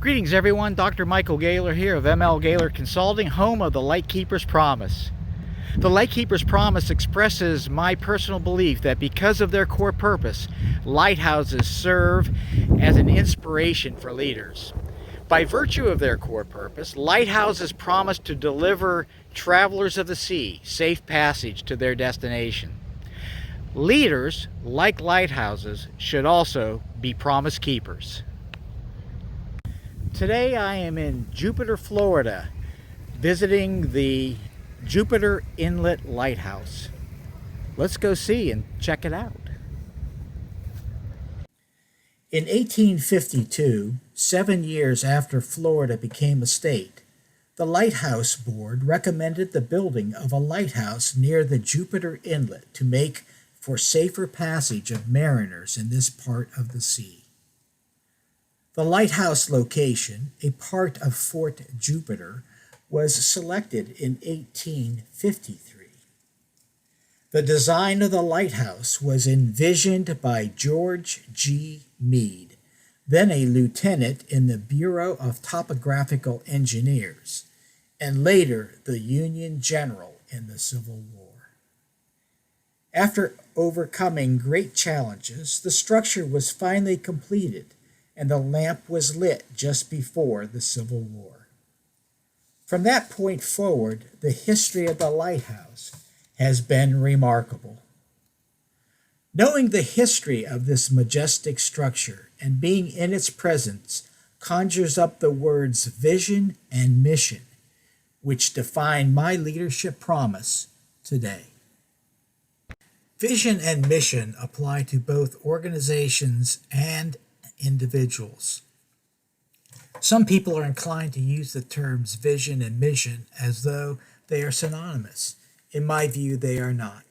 Greetings everyone, Dr. Michael Gaylor here of Gaylor Consulting, home of the Lightkeeper's Promise. The Lightkeeper's Promise expresses my personal belief that because of their core purpose, lighthouses serve as an inspiration for leaders. By virtue of their core purpose, lighthouses promise to deliver travelers of the sea safe passage to their destination. Leaders, like lighthouses, should also be promise keepers. Today I am in Jupiter, Florida, visiting the Jupiter Inlet Lighthouse. Let's go see and check it out. In 1852, 7 years after Florida became a state, the Lighthouse Board recommended the building of a lighthouse near the Jupiter Inlet to make for safer passage of mariners in this part of the sea. The lighthouse location, a part of Fort Jupiter, was selected in 1853. The design of the lighthouse was envisioned by George G. Meade, then a lieutenant in the Bureau of Topographical Engineers, and later the Union General in the Civil War. After overcoming great challenges, the structure was finally completed, and the lamp was lit just before the Civil War. From that point forward, the history of the lighthouse has been remarkable. Knowing the history of this majestic structure and being in its presence conjures up the words vision and mission, which define my leadership promise today. Vision and mission apply to both organizations and individuals. Some people are inclined to use the terms vision and mission as though they are synonymous. In my view, they are not.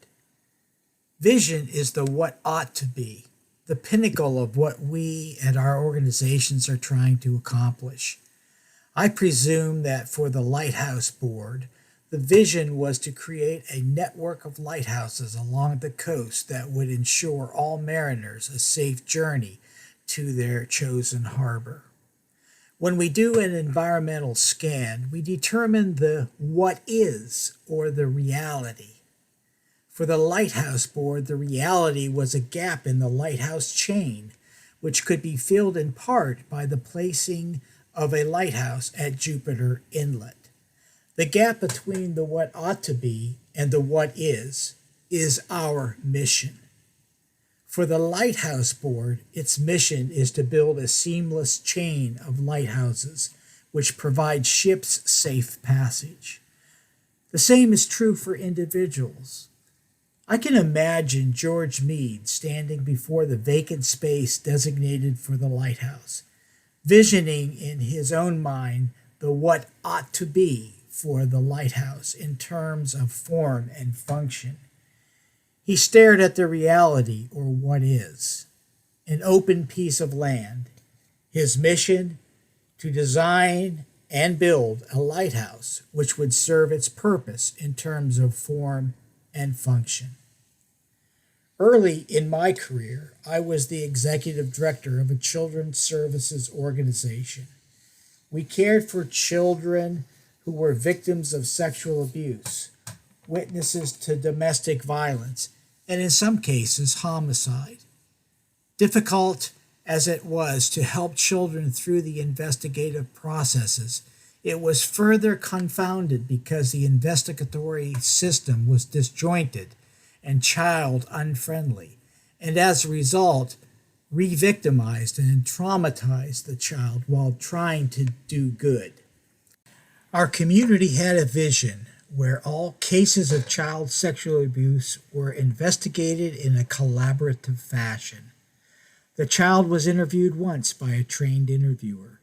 Vision is the what ought to be, the pinnacle of what we and our organizations are trying to accomplish. I presume that for the Lighthouse Board, the vision was to create a network of lighthouses along the coast that would ensure all mariners a safe journey to their chosen harbor. When we do an environmental scan, we determine the what is, or the reality. For the Lighthouse Board, the reality was a gap in the lighthouse chain, which could be filled in part by the placing of a lighthouse at Jupiter Inlet. The gap between the what ought to be and the what is our mission. For the Lighthouse Board, its mission is to build a seamless chain of lighthouses which provide ships safe passage. The same is true for individuals. I can imagine George Meade standing before the vacant space designated for the lighthouse, visioning in his own mind the what ought to be for the lighthouse in terms of form and function. He stared at the reality, or what is, an open piece of land. His mission, to design and build a lighthouse which would serve its purpose in terms of form and function. Early in my career, I was the executive director of a children's services organization. We cared for children who were victims of sexual abuse, witnesses to domestic violence, and in some cases, homicide. Difficult as it was to help children through the investigative processes, it was further confounded because the investigatory system was disjointed and child unfriendly, and as a result, re-victimized and traumatized the child while trying to do good. Our community had a vision where all cases of child sexual abuse were investigated in a collaborative fashion. The child was interviewed once by a trained interviewer.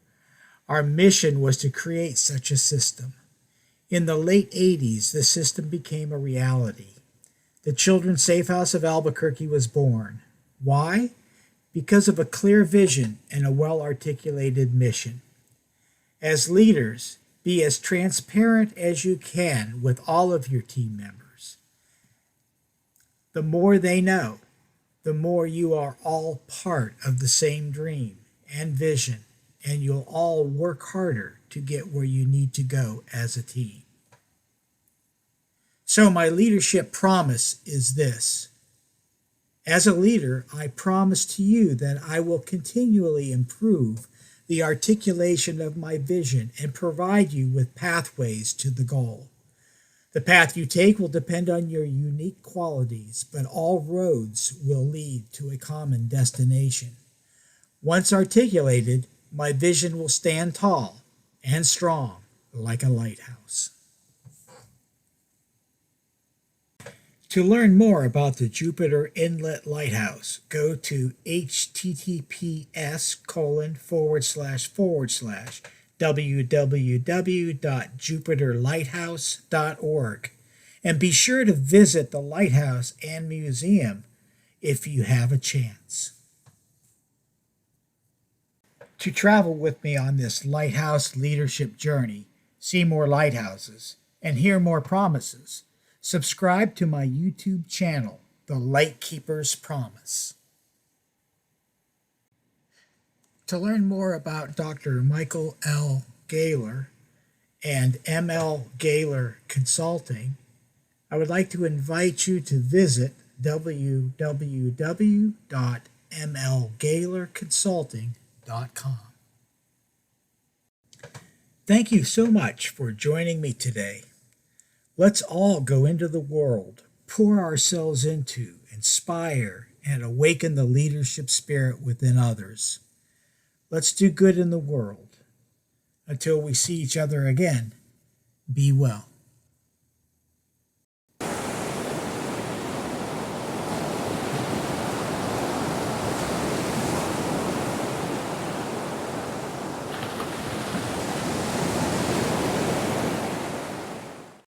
Our mission was to create such a system. In the late 80s, the system became a reality. The Children's Safe House of Albuquerque was born. Why? Because of a clear vision and a well-articulated mission. As leaders, be as transparent as you can with all of your team members. The more they know, the more you are all part of the same dream and vision and you'll all work harder to get where you need to go as a team. So my leadership promise is this. As a leader, I promise to you that I will continually improve the articulation of my vision and provide you with pathways to the goal. The path you take will depend on your unique qualities, but all roads will lead to a common destination. Once articulated, my vision will stand tall and strong like a lighthouse. To learn more about the Jupiter Inlet Lighthouse, go to https://www.jupiterlighthouse.org and be sure to visit the lighthouse and museum if you have a chance. To travel with me on this lighthouse leadership journey, see more lighthouses, and hear more promises, subscribe to my YouTube channel, The Lightkeeper's Promise. To learn more about Dr. Michael L. Gaylor and M.L. Gaylor Consulting, I would like to invite you to visit www.mlgaylorconsulting.com. Thank you so much for joining me today. Let's all go into the world, pour ourselves into, inspire, and awaken the leadership spirit within others. Let's do good in the world. Until we see each other again, be well.